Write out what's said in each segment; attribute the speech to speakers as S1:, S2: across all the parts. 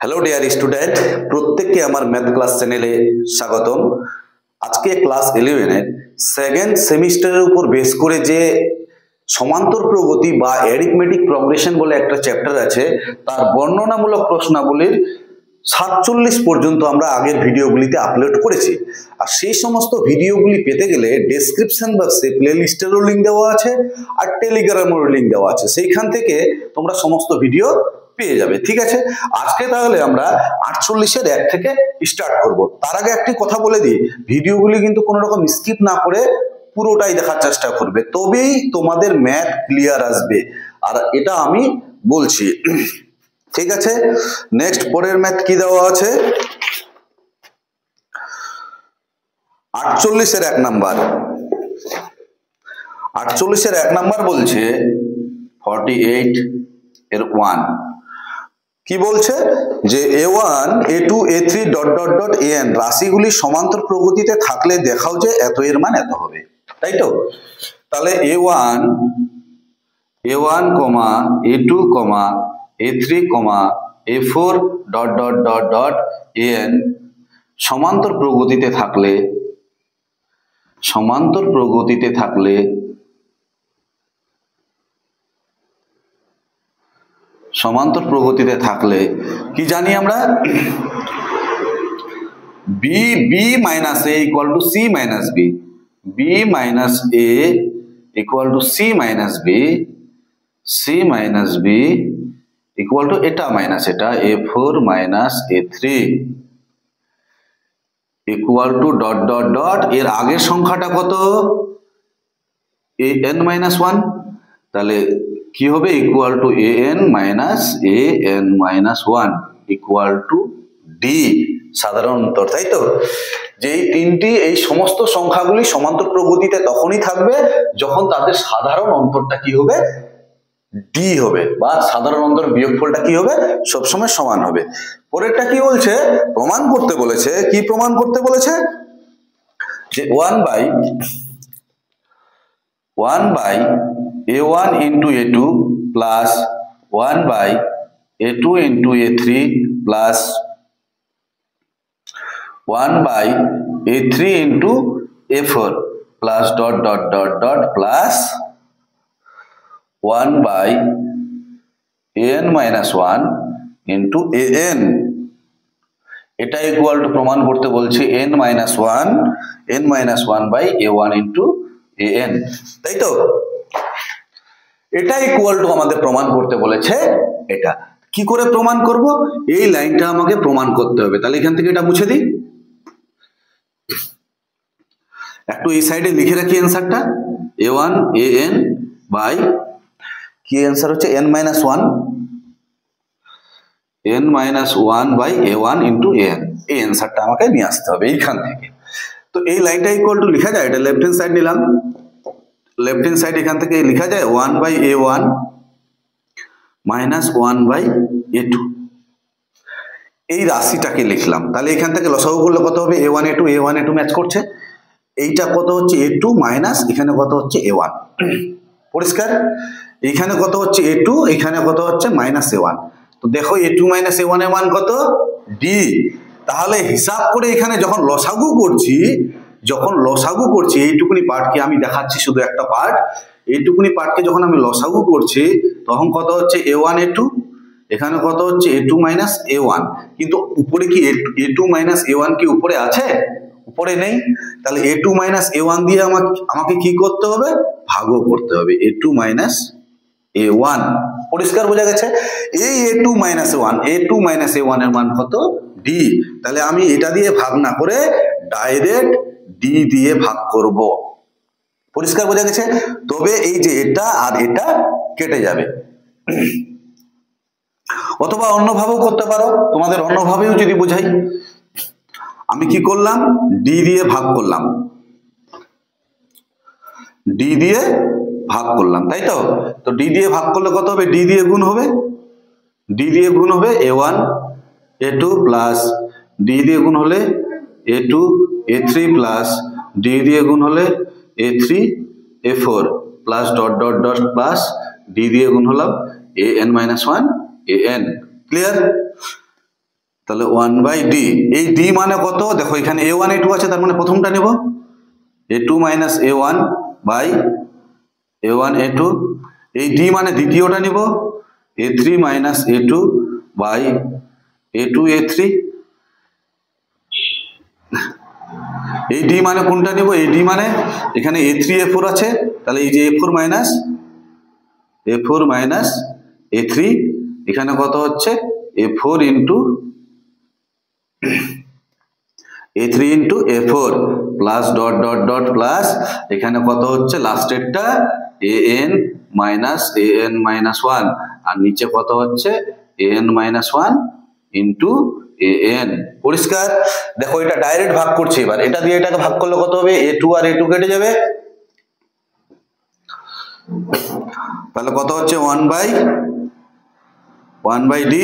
S1: Hello dear student प्रत्येक के आमार मैथ क्लास चैनेले स्वागतम। आज के क्लास 11 सेकेंड सेमिस्टारेर ऊपर बेस करे जे समांतर प्रगति बा एरिथमेटिक प्रोग्रेशन बोले एक चैप्टार आछे तार बर्णनामूलक प्रश्नावलीर 47 पर्यन्त आमरा आगेर भिडियोगुलिते आपलोड करेছি। আর সেই সমস্ত ভিডিওগুলি পেতে গেলে ডেসক্রিপশন বক্সে প্লেলিস্টেরও লিংক দেওয়া আছে আর টেলিগ্রামেরও লিংক দেওয়া আছে, সেইখান থেকে তোমরা সমস্ত ভিডিও পেয়ে যাবে। ঠিক আছে, আজকে তাহলে আমরা 48 এর 1 থেকে স্টার্ট করব। তার আগে একটি কথা বলে দিই, ভিডিওগুলি কিন্তু কোনো রকম স্কিপ না করে পুরোটাই দেখার চেষ্টা করবে, তবেই তোমাদের ম্যাথ ক্লিয়ার আসবে। আর এটা আমি বলছি, ঠিক আছে। নেক্সট পরের ম্যাথ কি দেওয়া আছে? 48 এর 1 নাম্বার। 48 এর 1 নাম্বার বলছে 48 এর 1 কি বলছে যে a1 a2 a3 dot dot dot an রাশিগুলি সমান্তর প্রগতিতে থাকলে দেখাও যে এত এর মান এত হবে, তাই তো? তাহলে a1 a2 a3 a4 dot dot dot dot an সমান্তর প্রগতিতে থাকলে কি জানি আমরা b minus a equal to c minus b, b minus a equal to c minus b, c minus b equal to এটা minus এটা a4 minus a3 equal to dot dot dot এর আগের সংখ্যাটা কত? an minus 1, তাহলে কি হবে? Equal to an minus 1 equal to d, সাধারণ অন্তর, তাই তো? যে এই তিনটি এই সমস্ত সংখ্যাগুলি সমান্তর প্রগতিতে তখনই থাকবে যখন তাদের সাধারণ অন্তরটা কি হবে? d হবে, বা সাধারণ অন্তর বিয়োগফলটা কি হবে? সবসময় সমান হবে। পরেরটা কি বলছে? প্রমাণ করতে বলেছে। কি প্রমাণ করতে বলেছে? যে 1 by a1 into a2 plus 1 by a2 into a3 plus 1 by a3 into a4 plus dot dot dot dot plus 1 by an minus 1 into an, এটা ইকুয়াল টু প্রমাণ করতে বলছে n minus 1 by a1 into an, তাই তো? এটা equal to আমাদের প্রমাণ করতে বলেছে। এটা কি করে প্রমাণ করব? এই লাইনটা আমাকে প্রমাণ করতে হবে। তাহলে এখান থেকে এটা মুছে দিই, একটু এই সাইডে লিখে রাখি অ্যানসারটা। a1 an বাই কি অ্যানসার হচ্ছে n minus 1 by a1 into an, এই অ্যানসারটা আমাকে নিয়ে আসতে হবে এইখান থেকে। তো এই লাইনটা ইকুয়াল টু লেখা যায়, এটা লেফট হ্যান্ড সাইড নিলাম, লেফট হ্যান্ড সাইড এখান থেকে লেখা যায় 1 by a1 minus 1 by a2, এই রাশিটাকে লিখলাম। তাহলে এখান থেকে লসাগু করলে কত হবে? a1 a2 ম্যাচ করছে। এইটা কত হচ্ছে? a2 মাইনাস এখানে কত হচ্ছে? a1, পরিষ্কার? এখানে কত হচ্ছে? a2, এখানে কত হচ্ছে? Minus a1। তো দেখো a2 মাইনাস a1 এর মান কত? d। তাহলে হিসাব করে এখানে যখন লসাগু করছি এইটুকুনি পার্টকে আমি দেখাচ্ছি, শুধু একটা পার্ট, এইটুকুনি পার্টকে যখন আমি লসাগু করছি তখন কত হচ্ছে? a1 a2, এখানে কত হচ্ছে? a2 minus a1। কিন্তু উপরে কি a2 মাইনাস a1 কি উপরে আছে? উপরে নেই। তাহলে a2 মাইনাস a1 দিয়ে আমাকে কি করতে হবে? ভাগও করতে হবে a2 মাইনাস a1, পরিষ্কার বোঝা গেছে? এই a2 মাইনাস a1 এর মান কত? d। তাহলে আমি এটা দিয়ে ভাগ না করে ডাইরেক্ট d দিয়ে ভাগ করব, পরিষ্কার বোঝা গেছে? তবে এই যে এটা আর এটা কেটে যাবে। অথবা অন্যভাবেও করতে পারো, তোমাদের অন্যভাবেও যদি বোঝাই। আমি কি করলাম? d দিয়ে ভাগ করলাম, তাই তো? তো d দিয়ে ভাগ করলে কত হবে? d দিয়ে গুণ হবে a1 a2 প্লাস d দিয়ে গুণ হলে a2 a3 প্লাস d দিয়ে গুণ হলে a3 a4 plus dot dot dot plus d দিয়ে গুণ হলাম an minus 1 an, ক্লিয়ার? তাহলে 1/d। এই d মানে কত? দেখো এখানে a1 a2 আছে, তার মানে প্রথমটা নেব, a2 minus a1 by a1 a2। এই d মানে দ্বিতীয়টা নিব, a3 minus a2 by a2 a3। এই d মানে কোনটা নিব? এই d মানে এখানে a3 a4 আছে, তাহলে এই যে a4 minus a3, এখানে কত হচ্ছে a4 into a3 into a4 plus dot dot dot plus এখানে কত হচ্ছে লাস্টেরটা an minus 1, আর নিচে কত হচ্ছে an minus 1 into an। পরিষ্কার? দেখো এটা ডাইরেক্ট ভাগ করছি, এবার এটা দিয়ে এটাকে ভাগ করলে কত হবে? a2 আর a2 কেটে যাবে, তাহলে কত হচ্ছে 1/d।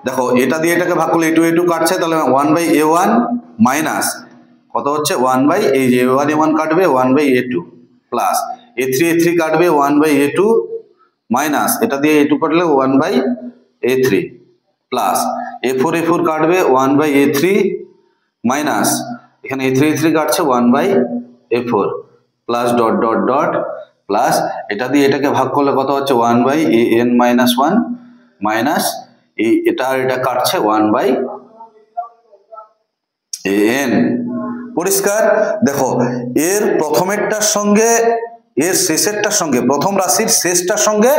S1: দেখো এটা দিয়ে এটাকে ভাগ করলে a2 a2 কাটছে, তাহলে 1/a1 মাইনাস কত হচ্ছে 1/, এই যে a1 কাটবে 1/a2 প্লাস a3 কাটবে 1/a2 মাইনাস এটা দিয়ে a2 কাটলে 1/a3 প্লাস a4 কাটবে 1/a3 মাইনাস এখানে a3 কাটছে 1/a4 plus dot dot dot plus এটা দিয়ে এটাকে ভাগ করলে কত হচ্ছে 1/an minus 1 মাইনাস এটা আর এটা কাটছে 1/an। পরিষ্কার? দেখো এর প্রথমেরটার সঙ্গে এর শেষেরটার সঙ্গে, প্রথম রাশির শেষটার সঙ্গে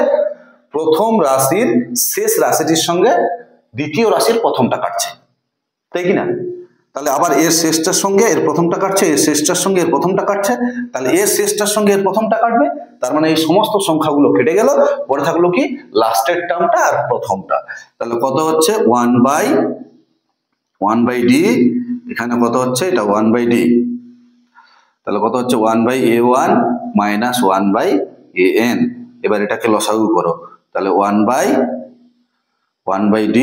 S1: প্রথম রাশির শেষ রাশিটির সঙ্গে দ্বিতীয় রাশির প্রথমটা কাটছে, তাই কি না? তাহলে আবার এর শেষটার সঙ্গে এর প্রথমটা কাটছে, এর শেষটার সঙ্গে এর প্রথমটা কাটছে, তাহলে এর শেষটার সঙ্গে এর প্রথমটা কাটবে, তার মানে এই সমস্ত সংখ্যাগুলো কেটে গেল, পরে থাকলো কি লাস্টের টার্মটা আর প্রথমটা। তাহলে কত হচ্ছে 1/d, এখানে কত হচ্ছে এটা 1/d, তাহলে কত হচ্ছে 1/a1 minus 1/an। এবার এটাকে লসাগু করো, তাহলে 1/d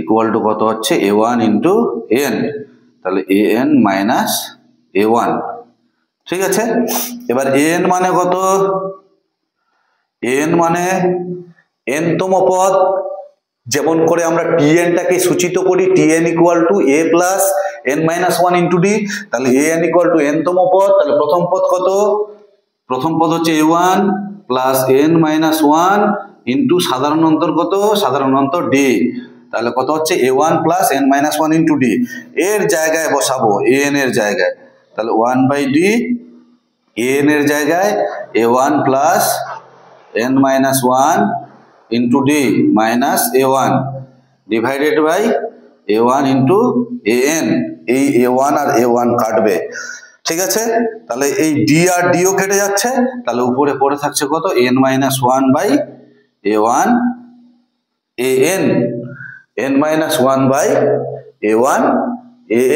S1: ইকুয়াল টু কত হচ্ছে a1 into n, তাহলে an minus a1। ঠিক আছে? এবার an মানে কত? an মানে nতম পদ, যেমন করে আমরা tnটাকে সূচিত করি tn equal to a plus n minus 1 into d, তাহলে an ইকুয়াল টু nতম পদ। তাহলে প্রথম পদ কত? প্রথম পদ হচ্ছে a1 plus n minus 1 into সাধারণ অন্তর কত? সাধারণ অন্তর d, তাহলে কত হচ্ছে a1 plus n minus 1 into d। এর জায়গায় বসাবো an এর জায়গায়, তাহলে 1/d, an এর জায়গায় a1 plus n minus 1 into d minus a1 divided by a1 into an। এই a1 আর a1 কাটবে, ঠিক আছে? তাহলে এই d আর d ও কেটে যাচ্ছে, তাহলে উপরে পড়ে থাকছে কত? n minus 1/a1 an, n minus 1/a1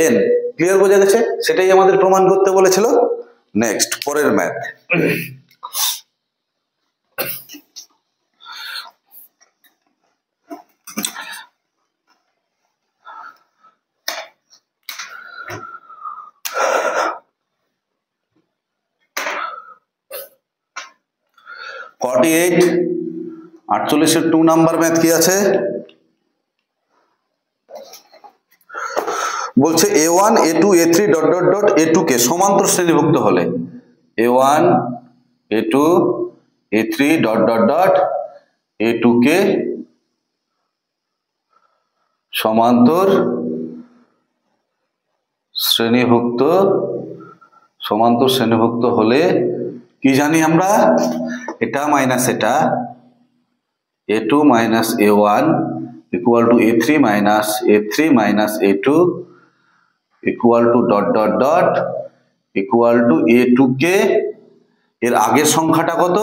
S1: an। Clear? বোঝা গেছে? সেটাই আমাদের প্রমাণ করতে বলেছিল। নেক্সট, পরের ম্যাথ। (48) 48 2 নাম্বার ম্যাথ কি আছে? বলছে a1 a2 a3 dot dot dot a2 কে সমান্তর শ্রেণীভুক্ত হলে a1 a2 a3 dot dot dot a2 কে সমান্তর শ্রেণীভুক্ত হলে কি জানি আমরা? এটা মাইনাস এটা a2 minus a1 equal to a3 minus a2 equal to dot dot dot equal to a2 কে এর আগের সংখ্যাটা কত?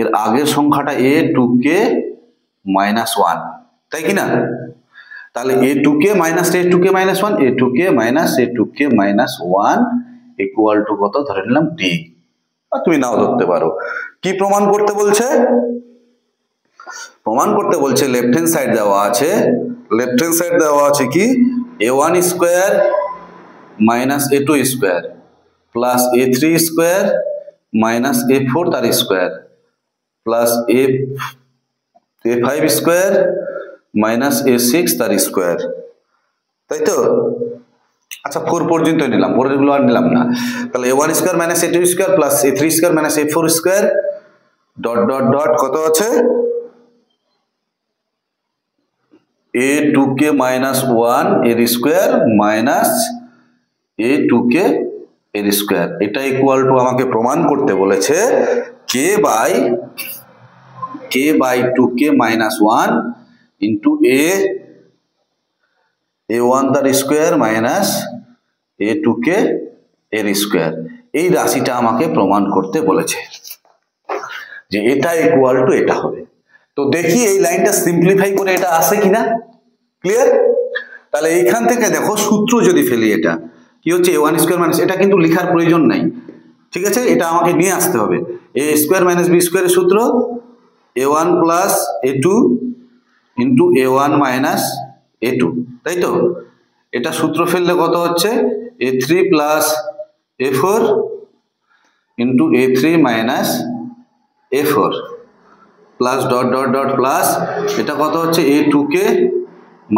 S1: এর আগের সংখ্যাটা a2 কে minus 1, তাই কি না? তাহলে a2 K minus a2 K minus 1, a2 K minus 1 equal to কত ধরে নিলাম d, তুমি নাও ধরতে পারো। কি প্রমাণ করতে বলছে? প্রমাণ করতে বলছে লেফট হ্যান্ড সাইড দেওয়া আছে, কি a1 square minus a2 square plus a3 square minus a4 তার square plus a5 square minus a6 তার স্কোয়ার, তাই তো? আচ্ছা 4 পর্যন্ত নিলাম, পরের গুলো আর নিলাম না। তাহলে a1 square minus a2 square plus a3 square minus a4 square dot dot dot কত আছে a2k মাইনাস 1 এর স্কোয়ার মাইনাস a2k এর স্কোয়ার। এটা ইকুয়াল টু আমাকে প্রমাণ করতে বলেছে k by 2k minus 1 into a1 তার স্কোয়ার মাইনাস a2k এর স্কোয়ার। এই রাশিটা আমাকে প্রমাণ করতে বলেছে যে এটা ইকুয়াল টু এটা হবে। তো দেখি এই লাইনটা সিম্পলিফাই করে এটা আসে কিনা। ক্লিয়ার? তাহলে এইখান থেকে দেখো সূত্র যদি ফেলি, এটা কি হচ্ছে a1 স্কোয়ার মাইনাস, এটা কিন্তু লেখার প্রয়োজন নাই, ঠিক আছে? এটা আমাকে নিয়ে আসতে হবে। a স্কোয়ার মাইনাস b স্কোয়ারের সূত্র a1 plus a2 into a1 minus a2, তাই তো? এটা সূত্র ফেললে কত হচ্ছে a3 plus a4 into a3 minus a4 plus dot dot dot plus এটা কত হচ্ছে a2k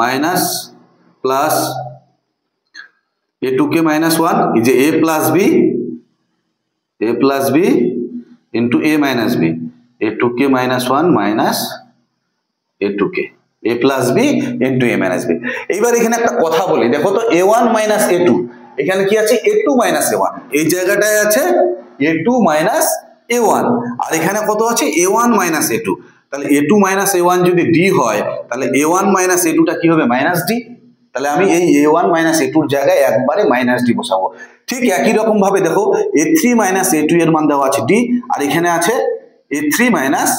S1: minus plus a2k minus 1, এই যে a plus b into a minus b, a2k minus 1 minus a2k, a plus b into a minus b। এইবার এখানে একটা কথা বলি, দেখো তো a1 মাইনাস a2, এখানে কি আছে a2 মাইনাস a1, এই জায়গাটায় আছে a2 মাইনাস a1, আর এখানে কত আছে a1 মাইনাস a2। তাহলে a2 মাইনাস a1 যদি d হয়, তাহলে a1 মাইনাস a2টা কি হবে মাইনাস d। তাহলে আমি এই a1 মাইনাস a2 এর জায়গায় একবারে মাইনাস d বসাবো। ঠিক একই রকম ভাবে দেখো a3 মাইনাস a2 এর মান দেওয়া আছে d, আর এখানে আছে a3 মাইনাস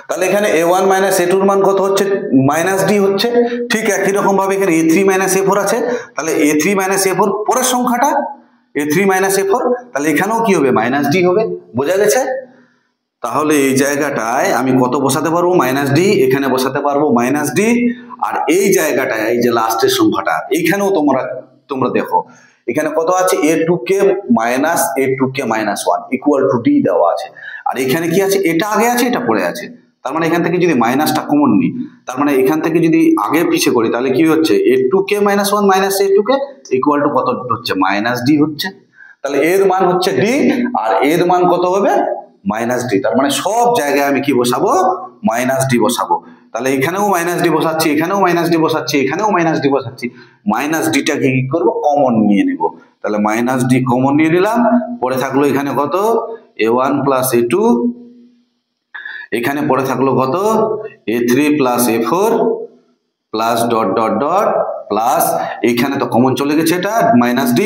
S1: তাহলে এখানে a1 মাইনাস a2 এর মান কত হচ্ছে মাইনাস d হচ্ছে। ঠিক একই রকম ভাবে এখানে a3 মাইনাস a4 আছে, তাহলে a3 মাইনাস a4 পরের সংখ্যাটা a3 মাইনাস a4, তাহলে এখানেও কি হবে মাইনাস d হবে। বোঝা গেছে? তাহলে এই জায়গাটায় আমি কত বসাতে পারবো মাইনাস d, এখানে বসাতে পারবো মাইনাস d, আর এই জায়গাটায় এই যে লাস্টের সংখ্যাটা এইখানেও তোমরা দেখো এখানে কত আছে a2k minus a2k minus 1 equal to d দেওয়া আছে, আর এখানে কি আছে এটা আগে আছে এটা পরে আছে। তার মানে এখান থেকে যদি মাইনাসটা কমন নিই, তার মানে এখান থেকে যদি আগে পিছে করি, তাহলে কি হচ্ছে a2k minus 1 minus a2k equal to কত হচ্ছে মাইনাস d হচ্ছে। তাহলে এর মান হচ্ছে d আর এর মান কত হবে মাইনাস d। তার মানে সব জায়গায় আমি কি বসাবো মাইনাস d বসাবো। তাহলে এখানেও মাইনাস d বসাচ্ছি, এখানেও মাইনাস d বসাচ্ছি, এখানেও মাইনাস d বসাচ্ছি। মাইনাস ডিটাকে কি করব কমন নিয়ে নেব। তাহলে মাইনাস d কমন নিয়ে নিলাম, পরে থাকলো এখানে কত a1 প্লাস a2, এখানে পরে থাকলো কত a3 plus a4 plus dot dot dot plus এইখানে তো কমন চলে গেছে এটা মাইনাস d,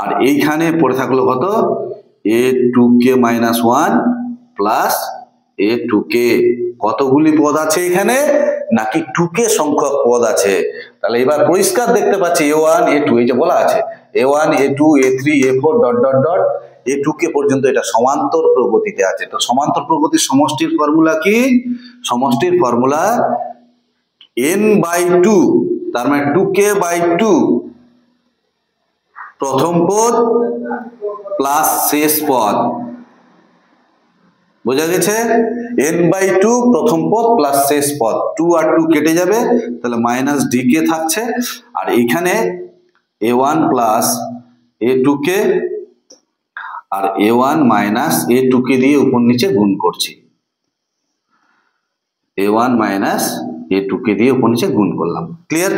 S1: আর এইখানে পরে থাকলো কত a2k মাইনাস 1 প্লাস a2k। কতগুলি পদ আছে এখানে নাকি 2k সংখ্যক পদ আছে। তাহলে এবার পরিষ্কার দেখতে পাচ্ছি a1 a2 এই যে বলা আছে a1 a2 a3 a4 dot dot dot a2k পর্যন্ত এটা সমান্তর প্রগতিতে আছে। তো সমান্তর প্রগতির সমষ্টির ফর্মুলা কি? সমষ্টির ফর্মুলা n/2, তার মানে 2k/2 প্রথম পদ প্লাস শেষ পদ। বোঝা গেছে? n/2 প্রথম পদ প্লাস শেষ পদ, 2 আর 2 কেটে যাবে, তাহলে মাইনাস dk থাকছে, আর এইখানে a1 প্লাস a2k আর a1 মাইনাস a2k দিয়ে উপর নিচে গুণ করছি, a1 মাইনাস a2k দিয়ে উপর নিচে গুণ করলাম। ক্লিয়ার?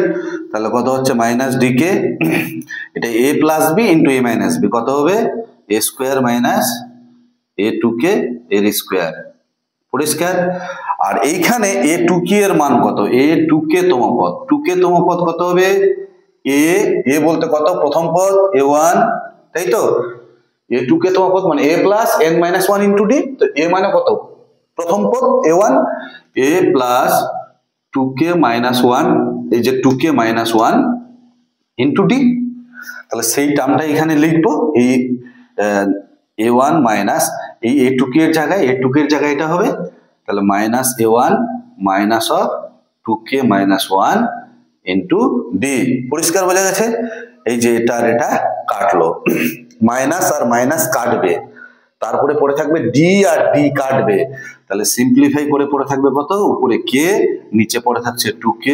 S1: তাহলে কত হচ্ছে মাইনাস dk, এটা a plus b into a minus b, কত হবে a স্কোয়ার মাইনাস a2k এর স্কোয়ার। পরিষ্কার? আর এইখানে a2k এর মান কত a2k তম পদ, 2k তম পদ কত হবে a বলতে কত প্রথম পদ a1, তাই তো? a2k তম পদ মানে a plus n minus 1 into d, তো a মানে কত প্রথম পদ a1, a plus 2k minus 1, এই যে 2k মাইনাস 1 ইন্টু d। তাহলে সেই টার্মটা এখানে লিখবো, এই a1 মাইনাস এই a2k এর জায়গায় এটা হবে, তাহলে minus a1 minus of 2k minus 1 into D. পরিষ্কার বোঝা গেছে? এই যে এটা আর এটা কাটলো, মাইনাস আর মাইনাস কাটবে, তারপরে পড়ে থাকবে ডি আর ডি কাটবে, তাহলে সিম্পলিফাই করে পড়ে থাকবে কত, উপরে কে, নিচে পড়ে থাকছে 2k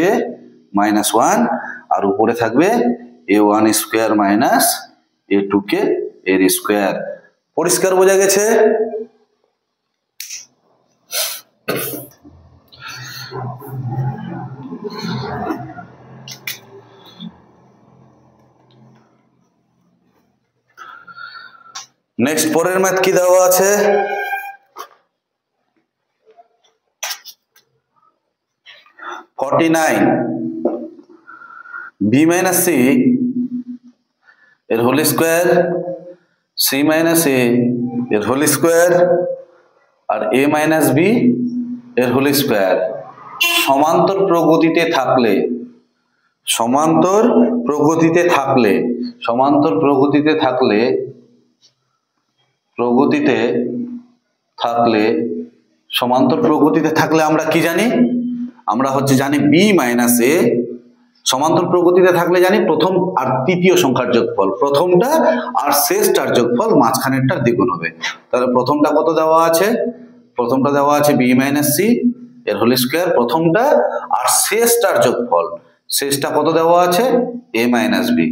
S1: মাইনাস 1, আর উপরে থাকবে a1 স্কোয়ার মাইনাস a2k এর স্কোয়ার। পরিষ্কার বোঝা গেছে? নেক্সট পরের ম্যাথ কি দেওয়া আছে, b মাইনাস সি এর হোল স্কোয়ার, সি মাইনাস এ এর whole square, R A minus B এর হোল স্কোয়ার সমান্তর প্রগতিতে থাকলে, সমান্তর প্রগতিতে থাকলে, সমান্তর প্রগতিতে থাকলে, প্রগতিতে থাকলে, সমান্তর প্রগতিতে থাকলে আমরা কি জানি, আমরা হচ্ছে জানি বি মাইনাস এ, সমান্তর প্রগতিতে থাকলে জানি প্রথম আর তৃতীয় সংখ্যার যোগফল, প্রথমটা আর শেষটার যোগফল মাঝখানেরটার দ্বিগুণ হবে। তাহলে প্রথমটা কত দেওয়া আছে, প্রথমটা দেওয়া আছে বি মাইনাস সি এর হোল স্কোয়ার, প্রথমটা আর শেষটার যোগফল, শেষটা কত দেওয়া আছে এ মাইনাস বি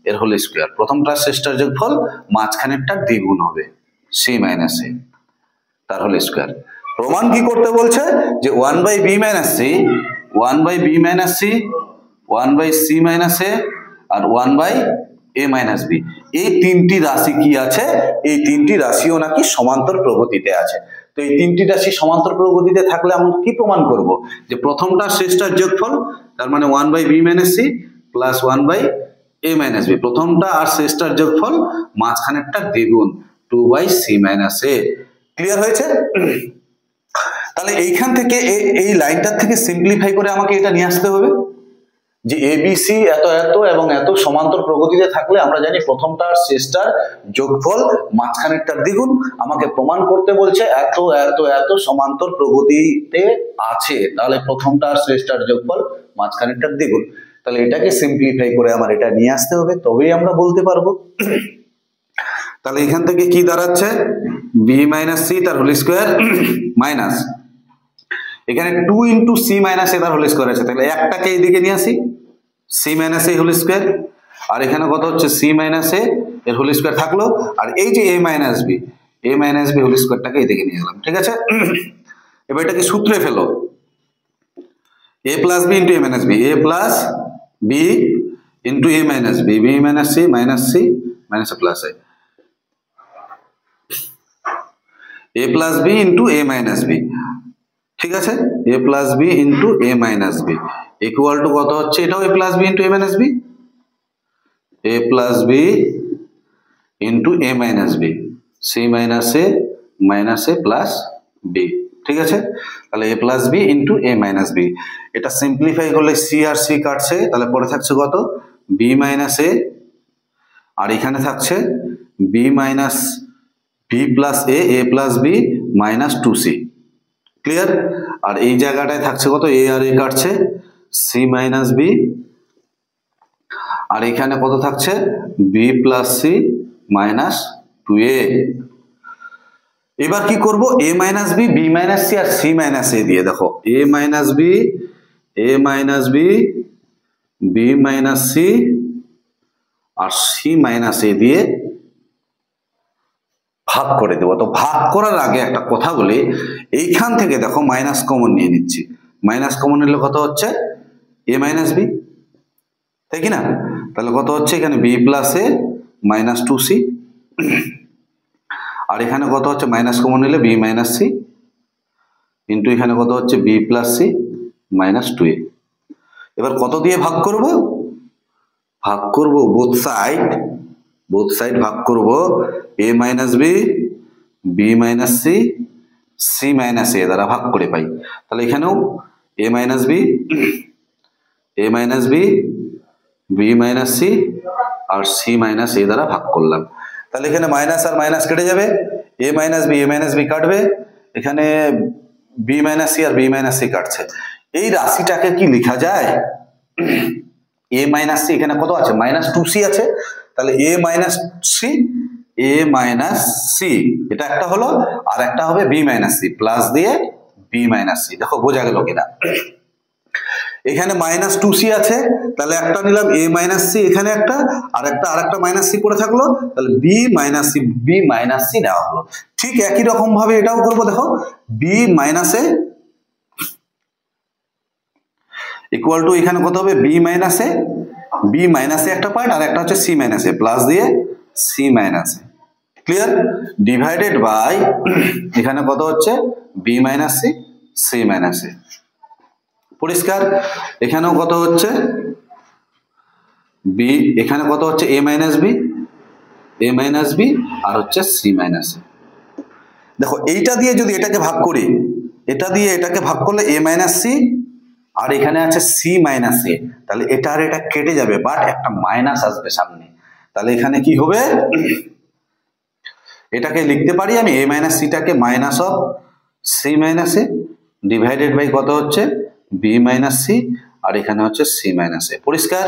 S1: এর হোল স্কোয়ার, প্রথমটা শেষটার যোগফল মাঝখানেরটার দ্বিগুণ হবে সি মাইনাস এ তার হোল স্কোয়ার। প্রমাণ কি করতে বলছে, যে 1/b minus C, 1/b minus C, 1/c minus A আর 1/a মাইনাস বি, এই তিনটি রাশি কি আছে, এই তিনটি রাশিও নাকি সমান্তর প্রগতিতে আছে। তো এই তিনটি রাশি সমান্তর প্রগতিতে থাকলে আমরা কি প্রমাণ করব, যে প্রথমটা শেষটার যোগফল, তার মানে 1/b minus C plus 1/a minus B, প্রথমটা আর শেষটার যোগফল মাঝখানেরটা দ্বিগুণ 2/c মাইনাস এ। ক্লিয়ার হয়েছে? তাহলে এইখান থেকে এই লাইনটার থেকে সিম্পলিফাই করে আমাকে এটা নিয়ে আসতে হবে, যে এবিসি এত এত এবং এত সমান্তর প্রগতিতে থাকলে আমরা জানি প্রথমটা আর শেষটার যোগফল মাঝখানেরটার দ্বিগুণ, আমাকে প্রমাণ করতে বলছে এত এত এত সমান্তর প্রগতিতে আছে, তাহলে প্রথমটা আর শেষটার যোগফল মাঝখানেরটার দ্বিগুণ। তাহলে এটাকে সিম্পলিফাই করে আমার এটা নিয়ে আসতে হবে, তবেই আমরা বলতে পারবো। তাহলে এখান থেকে কি দাঁড়াচ্ছে, বি মাইনাস সি তার হোল স্কোয়ার মাইনাস, এখানে 2 ইন্টু সি মাইনাস এ তার হোল স্কোয়ার আছে, তাহলে একটাকে এইদিকে নিয়ে আসি, সি মাইনাস এ হোল স্কোয়ার, আর এখানে কত হচ্ছে সি মাইনাস এ এর হোল স্কোয়ার থাকলো, আর এই যে এ মাইনাস বি হোল স্কোয়ারটাকে এইদিকে নিয়ে গেলাম। ঠিক আছে? এবার এটাকে সূত্রে ফেলো, A plus B into A minus B, A plus B into A minus B, B minus C minus A plus A plus B into A minus B. ঠিক আছে? A plus B into A minus B equal to কত হচ্ছে, এটাও A plus B into A minus B, A plus B into A minus B, C minus A plus B. ঠিক আছে? তাহলে এ plus B into A minus B, এটা simplify করলে C আর C কাটছে, তাহলে পরে থাকছে কত বি মাইনাস এ, আর এখানে থাকছে B minus B plus A plus B minus 2c। Clear? আর এই জায়গাটায় থাকছে কত, এ আর এ কাটছে, সি মাইনাস বি, আর এখানে কত থাকছে B plus C minus 2a। এবার কি করব, A minus B, B minus C আর সি মাইনাস এ দিয়ে, দেখো A minus B B minus C আর সি মাইনাস এ দিয়ে ভাগ করে দেবো। তো ভাগ করার আগে একটা কথা বলি, এইখান থেকে দেখো মাইনাস কমন নিয়ে নিচ্ছি, মাইনাস কমন নিলে কত হচ্ছে এ মাইনাস বি, তাই কি না? তাহলে কত হচ্ছে এখানে বি প্লাস এ মাইনাস 2c, আর এখানে কত হচ্ছে মাইনাস কমন নিলে বি মাইনাস সি ইন্টু এখানে কত হচ্ছে B plus C minus 2a। এবার কত দিয়ে ভাগ করব, ভাগ করব বোথ সাইড ভাগ করব, A minus B B minus C C minus A দ্বারা ভাগ করে পাই। তাহলে এখানেও A minus B B minus C আর সি মাইনাস এ দ্বারা ভাগ করলাম। তাহলে এখানে মাইনাস আর মাইনাস কেটে যাবে, এ মাইনাস বি কাটবে, এখানে বি মাইনাস সি আর বি মাইনাস সি কাটছে। এই রাশিটাকে কি লেখা যায়, এ মাইনাস সি এখানে কত আছে মাইনাস 2c আছে, তাহলে এ মাইনাস সি এটা একটা হলো, আর একটা হবে বি মাইনাস সি প্লাস দিয়ে বি মাইনাস সি। দেখো বোঝা গেল কিনা? এখানে মাইনাস 2c আছে, তাহলে একটা নিলাম এ মাইনাস সি, এখানে একটা আরেকটা মাইনাস সি পড়ে থাকলো, তাহলে বি মাইনাস সি নেওয়া হলো। ঠিক একই রকম ভাবে এটাও করবো। দেখো B minus A equal to এখানে কত হবে বি মাইনাস এ একটা পার্ট, আর একটা হচ্ছে সি মাইনাস এ প্লাস দিয়ে C minus A. Clear? Divided by এখানে কত হচ্ছে B minus C minus A. পরিষ্কার? এখানেও কত হচ্ছে বি, এখানে কত হচ্ছে এ মাইনাস বি আর হচ্ছে সি মাইনাস এ। দেখো এইটা দিয়ে যদি এটাকে ভাগ করি, এটা দিয়ে এটাকে ভাগ করলে এ মাইনাস সি, আর এখানে আছে সি মাইনাস এ, তাহলে এটা আর এটা কেটে যাবে, বাট একটা মাইনাস আসবে সামনে। তাহলে এখানে কি হবে, এটাকে লিখতে পারি আমি এ মাইনাস সিটাকে minus of C minus A divided by কত হচ্ছে বি মাইনাস সি, আর এখানে হচ্ছে সি মাইনাস এ। পরিষ্কার?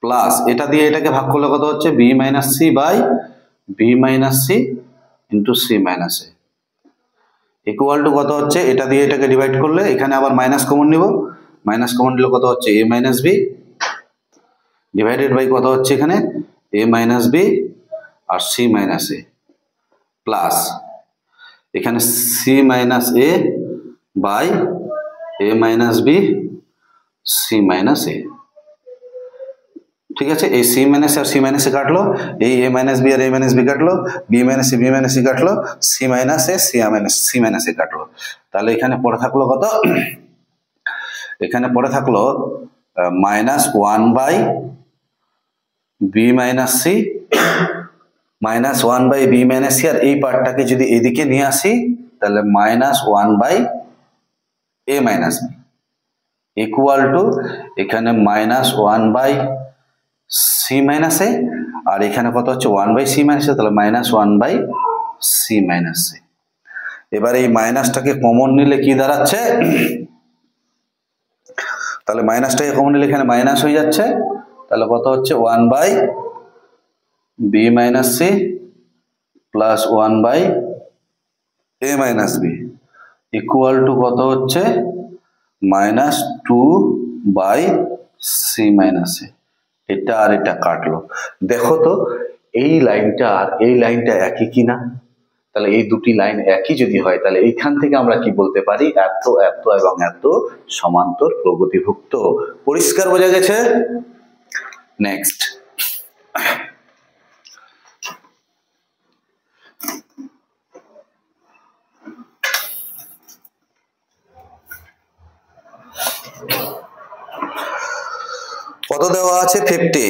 S1: প্লাস এটা দিয়ে এটাকে ভাগ করলে কত হচ্ছে B minus C by B minus C into C minus A equal to কত হচ্ছে, এটা দিয়ে এটাকে ডিভাইড করলে এখানে আবার মাইনাস কমন নিব, মাইনাস কমন নিলে কত হচ্ছে A minus B divided by কত হচ্ছে এখানে এ মাইনাস বি আর সি মাইনাস এ, প্লাস এখানে C minus A by A minus B C minus A. ঠিক আছে? এই সি মাইনাস আর সি মাইনাস এ কাটলো, এই এ মাইনাস বি আর এ মাইনাস বি কাটলো, বি মাইনাস সি কাটলো, C minus A C minus A কাটলো। তাহলে এখানে পড়ে থাকলো কত, এখানে পড়ে থাকলো minus 1 by B minus C আর এই পার্টটাকে যদি এদিকে নিয়ে আসি তাহলে minus 1 by A minus B equal to এখানে minus 1 by C minus A, আর এখানে কত হচ্ছে 1 বাই সি মাইনাস এ, তাহলে মাইনাস 1 বাই সি মাইনাস এ। এবার এই মাইনাসটাকে কমন নিলে কি দাঁড়াচ্ছে, তাহলে মাইনাসটাকে কমন নিলে এখানে মাইনাস হয়ে যাচ্ছে, তাহলে কত হচ্ছে 1 by B minus C plus 1 by A minus B equal to কত হচ্ছে minus 2 by C minus A. এটা আর এটা কাটলো। দেখো তো এই লাইনটা আর এই লাইনটা একই কিনা? তাহলে এই দুটি লাইন একই যদি হয় তাহলে এইখান থেকে আমরা কি বলতে পারি, এত এত এবং এত সমান্তর প্রগতিভুক্ত। পরিষ্কার বোঝা গেছে? নেক্সট, কত দেওয়া আছে 50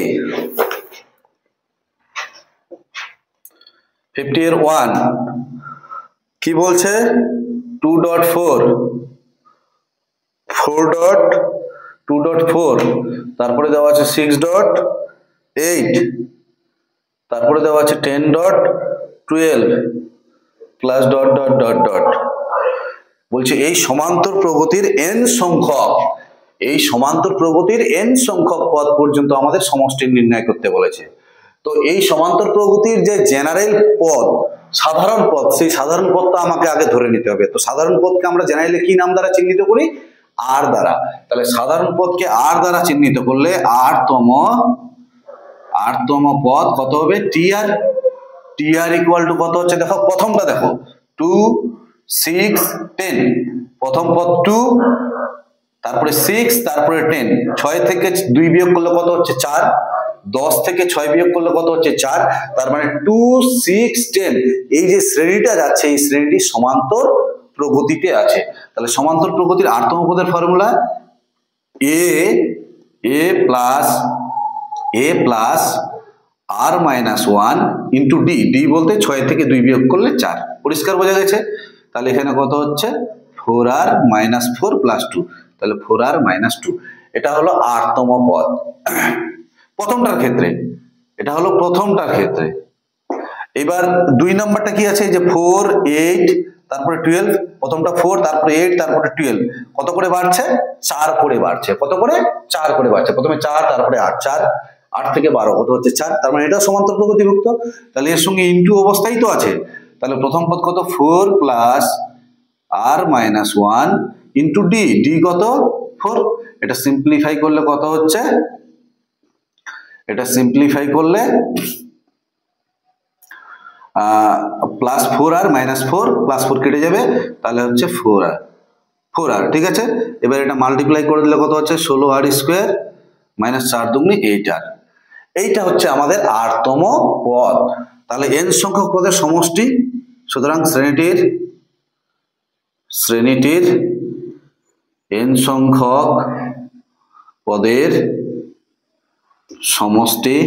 S1: এর 1 কি বলছে 2.4 4.2.4, তারপরে দেওয়া আছে 6.8, তারপরে দেওয়া আছে 10.12 plus dot dot dot dot. বলছে এই সমান্তর প্রগতির n সংখ্যক, এই সমান্তর প্রগতির n সংখ্যক পদ পর্যন্ত আমাদের সমষ্টি নির্ণয় করতে বলেছে। তো এই সমান্তর প্রগতির যে জেনারেল পদ, সাধারণ পদ, সেই সাধারণ পদটা আমাকে আগে ধরে নিতে হবে। তো সাধারণ পদকে আমরা জেনারেলি কি নাম দ্বারা চিহ্নিত করি? আর দ্বারা। তাহলে সাধারণ পদকে আর দ্বারা চিহ্নিত করলে আরতম পদ কত হবে টিআর। টিআর ইকুয়াল টু কত হচ্ছে, দেখো প্রথমটা দেখো 2 6 10, প্রথম পদ 2, তারপরে 6, তারপরে 10, 6 থেকে 2 বিয়োগ করলে কত হচ্ছে 4, 10 থেকে 6 বিয়োগ করলে কত হচ্ছে 4, তার মানে 2 6 10। এই যে শ্রেণীটা যাচ্ছে এই শ্রেণীটি সমান্তর প্রগতিতে আছে। তাহলে সমান্তর প্রগতির আরতম পদের formula a plus r minus 1 into D. D বলতে 6 থেকে 2 বিয়োগ করলে 4। পরিষ্কার বোঝা গেছে? তাহলে এখানে কত হচ্ছে 4r মাইনাস 4 প্লাস 2, তাহলে 4r মাইনাস 2। এটা হলো আরতম পদ প্রথমটার ক্ষেত্রে, এটা হলো প্রথমটার ক্ষেত্রে। এবার 2 নম্বরটা কি আছে, যে 4 8 তারপরে 12, প্রথমটা 4, তারপরে 8, তারপরে 12, কত করে বাড়ছে? 4 করে বাড়ছে। কত করে? 4 করে বাড়ছে। প্রথমে 4, তারপরে 8, 4, 8 থেকে 12 কত হচ্ছে? 4। তার মানে এটা সমান্তর প্রগতিভুক্ত। তাহলে এর সঙ্গে ইনটু অবস্থায় তো আছে। তাহলে প্রথম পদ কত? 4 plus r minus 1 into D, D কত? 4। এটা সিম্পলিফাই করলে কত হচ্ছে? এটা সিম্পলিফাই করলে প্লাস 4r মাইনাস 4, প্লাস 4 কেটে যাবে, তাহলে হচ্ছে 4r। ঠিক আছে, এবার এটা মাল্টিপ্লাই করে দিলে কত হচ্ছে? 16r স্কোয়ার মাইনাস 4 দুগুণে 8r। এইটা হচ্ছে আমাদের rতম পদ। তাহলে n সংখ্যক পদের সমষ্টি, সুতরাং শ্রেণীটির n সংখ্যক পদের সমষ্টি,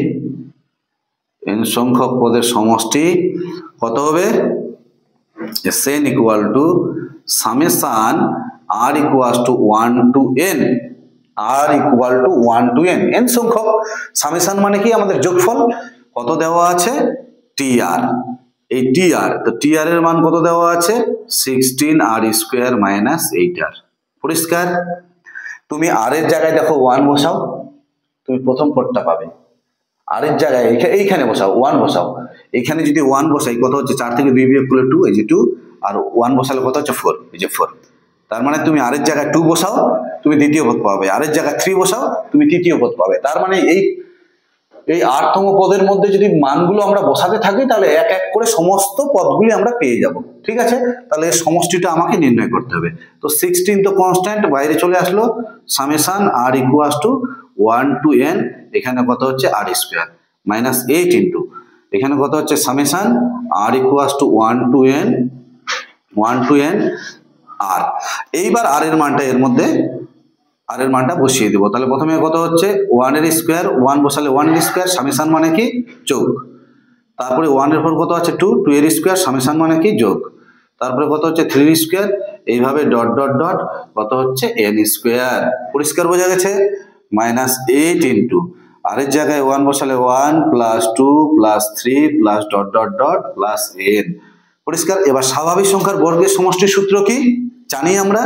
S1: n সংখ্যক পদের সমষ্টি কত হবে? n equal to summation r equal to 1 to n, r equal to 1 to n। n সংখ্যক, সামেশন মানে কি? আমাদের যোগফল। কত দেওয়া আছে? tr। এই tr, তো tr এর মান কত দেওয়া আছে? 16r square minus 8r। পরিষ্কার? তুমি r এর জায়গায় দেখো 1 বসাও, তুমি প্রথম পদটা পাবে। r এর জায়গায় এইখানে বসাও, 1 বসাও। এইখানে যদি 1 বসাই কত হচ্ছে? 4 থেকে 2 বিয়োগ করলে 2, এই যে 2, আর 1 বসালে কত হচ্ছে? 4, এই যে 4। তার মানে তুমি r এর জায়গায় 2 বসাও, তুমি দ্বিতীয় পদ পাবে। r এর জায়গায় 3 বসাও, তুমি তৃতীয় পদ পাবে। তার মানে এই rতম পদের মধ্যে যদি মানগুলো আমরা বসাতে থাকি, তাহলে এক এক করে সমস্ত পদগুলি আমরা পেয়ে যাব। ঠিক আছে, তাহলে এর সমষ্টিটা আমাকে নির্ণয় করতে হবে। তো 16 তো কনস্ট্যান্ট বাইরে চলে আসলো, summation r equal to 1 to n, এখানে কত হচ্ছে? r স্কোয়ার মাইনাস 8 ইন্টু, এখানে কত হচ্ছে? Summation r equal to 1 to n r। এইবার r এর মানটা এর মধ্যে, r এর মানটা বসিয়ে দেবো। তাহলে প্রথমে কত হচ্ছে? 1 এর স্কোয়ার, 1 বসালে 1 এর স্কোয়ার, সামেশন মানে কি? যোগ। তারপরে 1 এর পর কত আছে? 2, 2 এর স্কোয়ার, সামেশন মানে কি? যোগ। তারপরে কত হচ্ছে? 3 এর স্কোয়ার, এইভাবে ডট ডট ডট, কত হচ্ছে? n square. পরিষ্কার বোঝা গেছে? মাইনাস 8 ইন্টু, আর এর জায়গায় 1 বসালে 1 plus 2 plus 3 plus dot dot dot plus n। পরিষ্কার? এবার স্বাভাবিক সংখ্যার বর্গের সমষ্টির সূত্র কি জানি আমরা?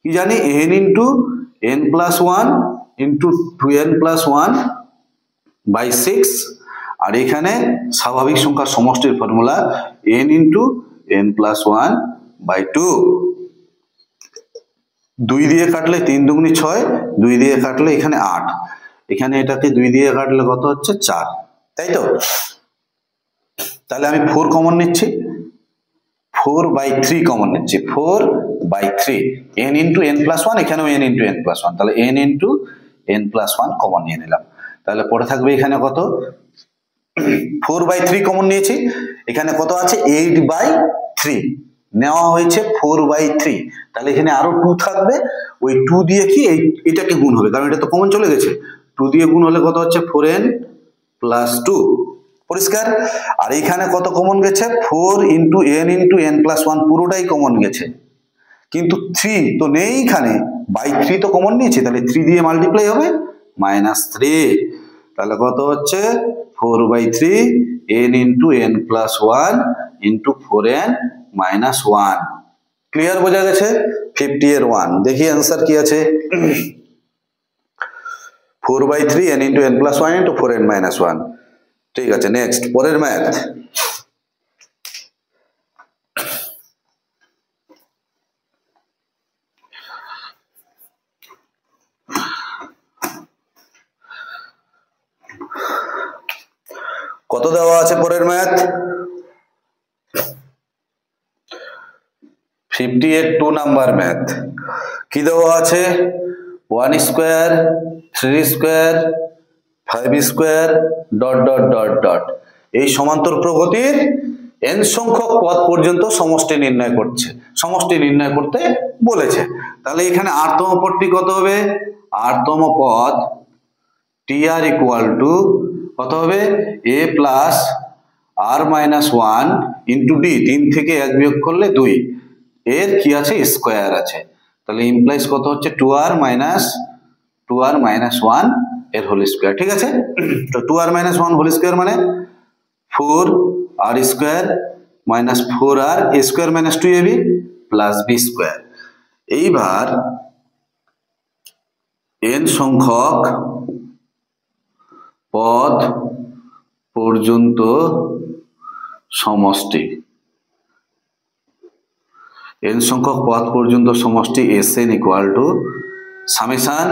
S1: কি জানি? n into n plus 1 into 2n plus 1 by 6। আর এখানে স্বাভাবিক সংখ্যার সমষ্টির formula n into n plus 1 by 2। 2 দিয়ে কাটলে 3 দুগুণী 6, 2 দিয়ে কাটলে এখানে 8, এখানে এটাকে 2 দিয়ে কাটলে কত হচ্ছে? 4, তাই তো? তাহলে আমি 4 কমন নিচ্ছি, 4/3 কমন নিচ্ছি, 4/3, n ইন্টু n প্লাস 1, এখানেও n ইন্টু n প্লাস 1, তাহলে n into n plus 1 common নিয়ে নিলাম। তাহলে পরে থাকবে এখানে কত? 4/3 কমন নিয়েছি, এখানে কত আছে? 8/3 নেওয়া হয়েছে, 4/3। তাহলে এখানে আরো 2 থাকবে, ওই 2 দিয়ে কি এটাকে গুণ হবে, কারণ এটা তো কমন চলে গেছে। 2 দিয়ে গুণ হলে কত হচ্ছে? 4n plus 2। পরিষ্কার? আর এখানে কত কমন গেছে? 4 ইন্টু n প্লাস 1 পুরোটাই কমন গেছে, কিন্তু 3 তো নেই এখানে, বাই 3 তো কমন নিয়েছে, তাহলে 3 দিয়ে মাল্টিপ্লাই হবে, মাইনাস 3। তাহলে কত হচ্ছে? 4/3 n into n plus 1 into 4n minus 1। Clear বোঝা গেছে? 50 এর 1 দেখি অ্যান্সার কি আছে। 4/3 n into n plus 1 into 4n minus 1। ঠিক আছে, নেক্সট পরের ম্যাথ। কত দেওয়া আছে পরের ম্যাথ? 50 এর 2 নাম্বার ম্যাথ। কি দেওয়া আছে? 1 square, 3 square, 5 square, dot dot dot dot. এই সমান্তর প্রগতির n সংখ্যক পদ পর্যন্ত সমষ্টি নির্ণয় করছে, সমষ্টি নির্ণয় করতে বলেছে। তাহলে এখানে rতম পদটি কত হবে? rতম পদ tr ইকুয়াল টু কত হবে? a plus r minus 1 into D, 3 থেকে 1 বিয়োগ করলে 2, এর কি আছে? স্কোয়ার আছে। তাহলে ইমপ্লাইজ কত হচ্ছে? 2r মাইনাস 1 এর হোল স্কোয়ার। ঠিক আছে, তো 2r মাইনাস 1 হোল স্কোয়ার মানে 4r square minus 4r a square minus 2ab plus b square. এইবার n সংখ্যক পদ পর্যন্ত সমষ্টি, n সংখ্যক পদ পর্যন্ত সমষ্টি Sn equal to summation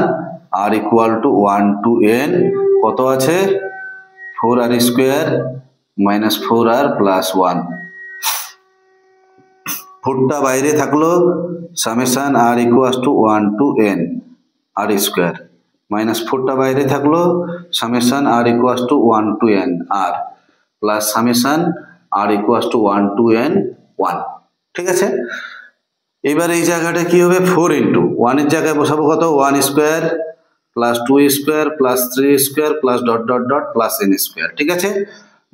S1: r equal to 1 to n কত আছে 4r square minus 4r plus 1, 4টা বাইরে থাকলো summation r equal to 1 to n r square minus 4টা বাইরে থাকলো summation r equal to 1 to n r plus summation r equal to 1 to n 1। ঠিক আছে, এবার এই জায়গাটা কি হবে 4 ইন্টু 1 এর জায়গায় বসাবো কত 1 square plus 2 square plus 3 square plus dot dot dot plus n square. ঠিক আছে,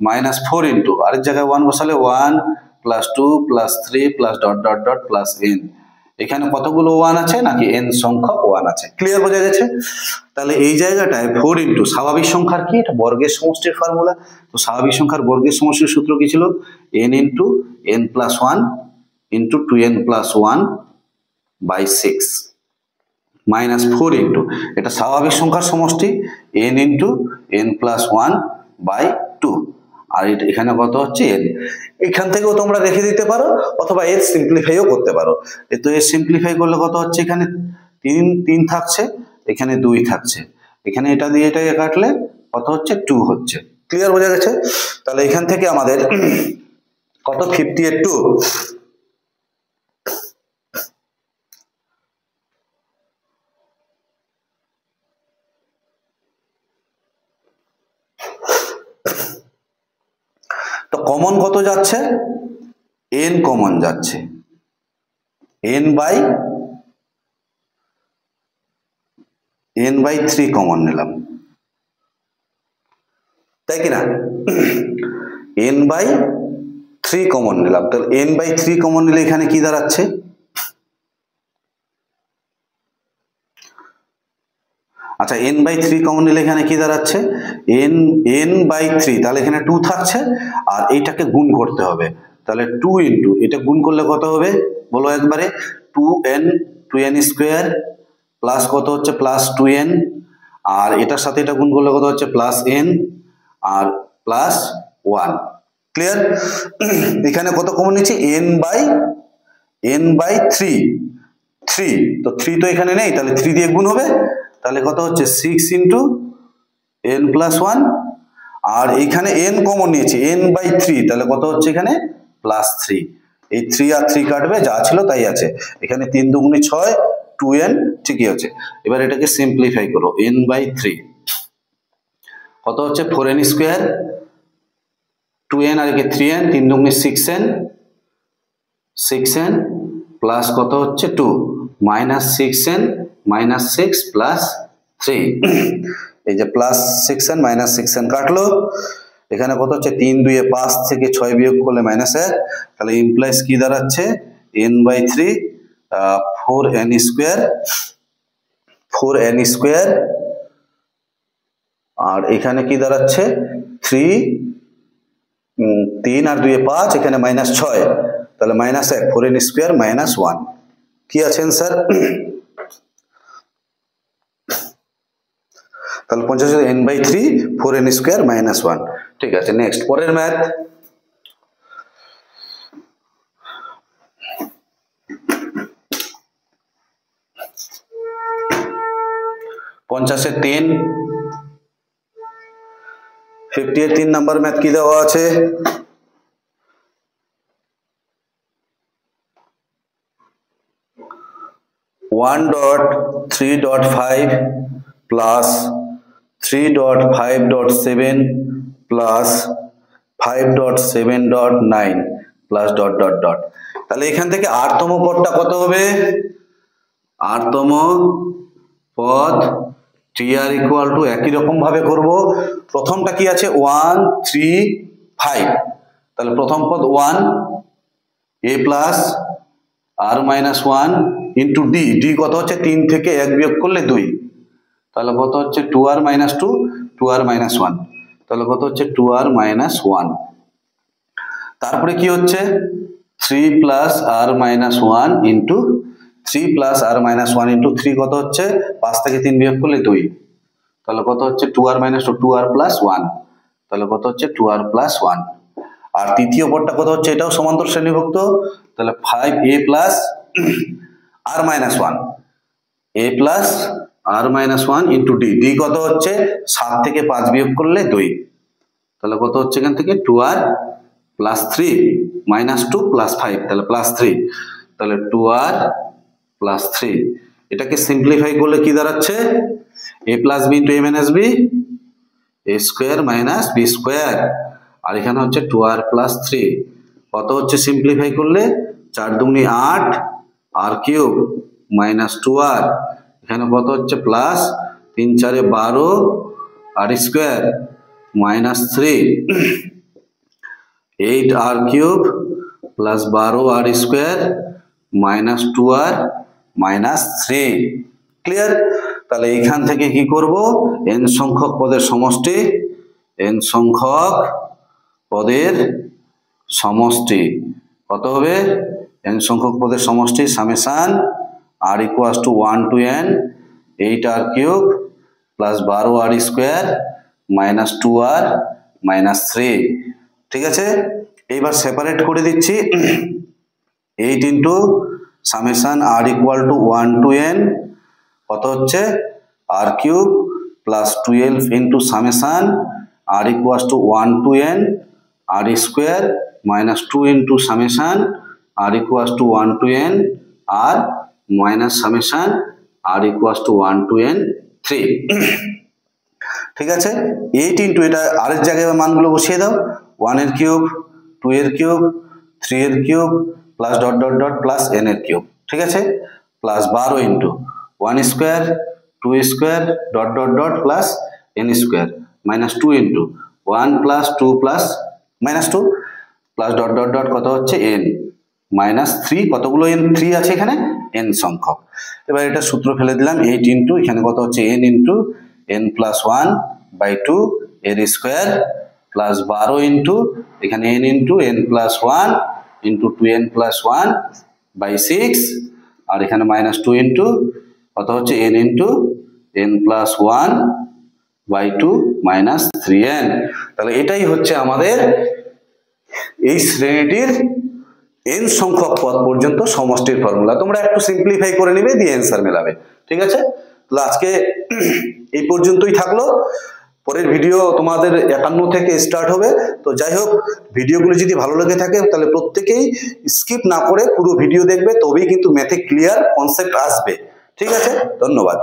S1: মাইনাস 4 ইন্টু আরেক জায়গায় 1 বসালে 1 plus 2 plus 3 plus dot dot dot plus n। এখানে কতগুলো 1 আছে নাকি n সংখ্যক 1 আছে, ক্লিয়ার বোঝা গেছে? তাহলে এই জায়গাটায় 4 ইন্টু স্বাভাবিক সংখ্যার কি এটা বর্গের সমষ্টির ফর্মুলা, তো স্বাভাবিক সংখ্যার বর্গের সমষ্টির সূত্র কি ছিল n into n plus 1 into 2n plus 1 by 6 minus 4 into এটা স্বাভাবিক সংখ্যার সমষ্টি n into n plus 1 by 2 আর এখানে কত হচ্ছে n। এখান থেকেও তোমরা রেখে দিতে পারো অথবা এর সিম্পলিফাইও করতে পারো। তো এর সিম্পলিফাই করলে কত হচ্ছে এখানে 3 থাকছে এখানে 2 থাকছে, এখানে এটা দিয়ে এটা কাটলে কত হচ্ছে 2 হচ্ছে, ক্লিয়ার বোঝা গেছে? তাহলে এখান থেকে আমাদের কত 58 তো কমন কত যাচ্ছে n কমন যাচ্ছে n বাই 3 কমন নিলাম তাই কি না n বাই 3 কমন নিলাম। তাহলে n বাই 3 কমন নিলে এখানে কি দাঁড়াচ্ছে আচ্ছা n বাই 3 কমন নিলে এখানে কি দাঁড়াচ্ছে n বাই 3, তাহলে এখানে 2 থাকছে আর এইটাকে গুণ করতে হবে, তাহলে 2 ইন্টু এটা গুণ করলে কত হবে বলো একবারে 2n স্কোয়ার প্লাস কত হচ্ছে প্লাস 2n আর এটার সাথে এটা গুণ করলে কত হচ্ছে প্লাস n আর প্লাস 1, ক্লিয়ার? এখানে কত কমন নিচ্ছি n বাই 3 তো 3 তো এখানে নেই তাহলে 3 দিয়ে গুণ হবে, তাহলে কত হচ্ছে 6 ইন্টু n প্লাস 1 আর এইখানে n কমন নিয়েছি n বাই 3 তাহলে কত হচ্ছে এখানে প্লাস 3, এই 3 আর 3 কাটবে যা ছিল তাই আছে, এখানে 3 দুগুণে 6 2n ঠিকই আছে। এবার এটাকে সিম্পলিফাই করো n বাই 3 কত হচ্ছে 4n স্কোয়ার 2n আর একে 3n 3 দুগুণে 6n প্লাস কত হচ্ছে 2 মাইনাস 6n মাইনাস 6 প্লাস 3 এই যে প্লাস 6n মাইনাস 6n কাটলো, এখানে কত হচ্ছে 3 2 5 থেকে 6 বিয়োগ করলে মাইনাস 1, তাহলে ইমপ্লাইজ কি দাঁড়াচ্ছে n বাই 3 4n স্কোয়ার আর এখানে কি দাঁড়াচ্ছে 3 আর 2 5 এখানে মাইনাস 6 তাহলে মাইনাস 1 4n স্কোয়ার মাইনাস 1 কি আছে অ্যান্সার? তাহলে 50 n by 3 4n square minus 1। ঠিক আছে, নেক্সট পরের ম্যাথ পঞ্চাশের 3 50 এর 3 নাম্বার ম্যাথ কি দেওয়া আছে 1.3.5 plus 3.5.7 plus 5.7.9 plus dot dot dot। তাহলে এখান থেকে আরতম পদটা কত হবে আরতম পদ tr ইকুয়াল টু একই রকম ভাবে করব, প্রথমটা কি আছে 1 3 5, তাহলে প্রথম পদ 1 a plus r minus 1 into d কত হচ্ছে 3 থেকে 1 বিয়োগ করলে 2, তাহলে কত হচ্ছে 2r মাইনাস 2 2r মাইনাস 1, তাহলে কত হচ্ছে 2r মাইনাস 1। তারপরে কি হচ্ছে 3 plus r minus 1 into 3 plus r minus 1 into 3 কত হচ্ছে 5 থেকে 3 বিয়োগ করলে 2, তাহলে কত হচ্ছে 2r মাইনাস 2 2r প্লাস 1, তাহলে কত হচ্ছে 2r প্লাস 1। আর তৃতীয় পদটা কত হচ্ছে এটাও সমান্তর শ্রেণীভুক্ত, তাহলে 5a plus r minus 1, a plus r minus 1 into d, d কত হচ্ছে 7 থেকে 5 বিয়োগ করলে 2, তাহলে কত হচ্ছে এখান থেকে 2r প্লাস 3 মাইনাস 2 প্লাস 5, তাহলে প্লাস 3, তাহলে 2r প্লাস 3। এটাকে সিম্পলিফাই করলে কি দাঁড়াচ্ছে a plus b into a minus b, a square minus b square, আর এখানে হচ্ছে 2r প্লাস 3, কত হচ্ছে সিম্পলিফাই করলে 4 দুগুনি 8 আর কিউব মাইনাস 2r, এখানে কত হচ্ছে প্লাস 3 4 12 আর square minus 3, 8r cube plus 12 আর square minus 2r minus 3। Clear? তাহলে এইখান থেকে কি করব n সংখ্যক পদের সমষ্টি, n সংখ্যক পদের সমষ্টি কত হবে n সংখ্যক পদের সমষ্টি summation r equals to 1 to n 8r cube plus 12r square minus 2r minus 3। ঠিক আছে, এইবার সেপারেট করে দিচ্ছি 8 into summation r equal to 1 to n কত হচ্ছে r cube plus 12 into summation r equals to 1 to n r square minus 2 into summation r equals to 1 to n r minus summation r equals to 1 to n 3। ঠিক আছে, 8 into এটা আর এর জায়গায় মানগুলো বসিয়ে দাও, 1 এর কিউব 2 এর কিউব 3 এর cube plus dot dot dot plus n এর কিউব। ঠিক আছে, plus 12 into 1 square 2 square dot dot dot plus n square minus 2 into 1 plus 2 plus minus 2 plus dot dot dot কত হচ্ছে n মাইনাস 3, কতগুলো n 3 আছে এখানে n সংখ্যক। এবার এটা সূত্র ফেলে দিলাম 8 ইন্টু এখানে কত হচ্ছে n into n plus 1 by 2 এর স্কোয়ার প্লাস 12 ইন্টু এখানে n into n plus 1 into 2n plus 1 by 6 আর এখানে মাইনাস 2 ইন্টু কত হচ্ছে n into n plus 1 by 2 minus 3n। তাহলে এটাই হচ্ছে আমাদের এই শ্রেণীটির n সংখ্যক পদ পর্যন্ত সমষ্টির ফর্মুলা। তোমরা একটু সিম্পলিফাই করে নিবে দিয়ে অ্যান্সার মেলাবে। ঠিক আছে, তাহলে আজকে এই পর্যন্তই থাকলো, পরের ভিডিও তোমাদের 51 থেকে স্টার্ট হবে। তো যাই হোক, ভিডিওগুলো যদি ভালো লেগে থাকে তাহলে প্রত্যেকেই স্কিপ না করে পুরো ভিডিও দেখবে, তবেই কিন্তু ম্যাথে ক্লিয়ার কনসেপ্ট আসবে। ঠিক আছে, ধন্যবাদ।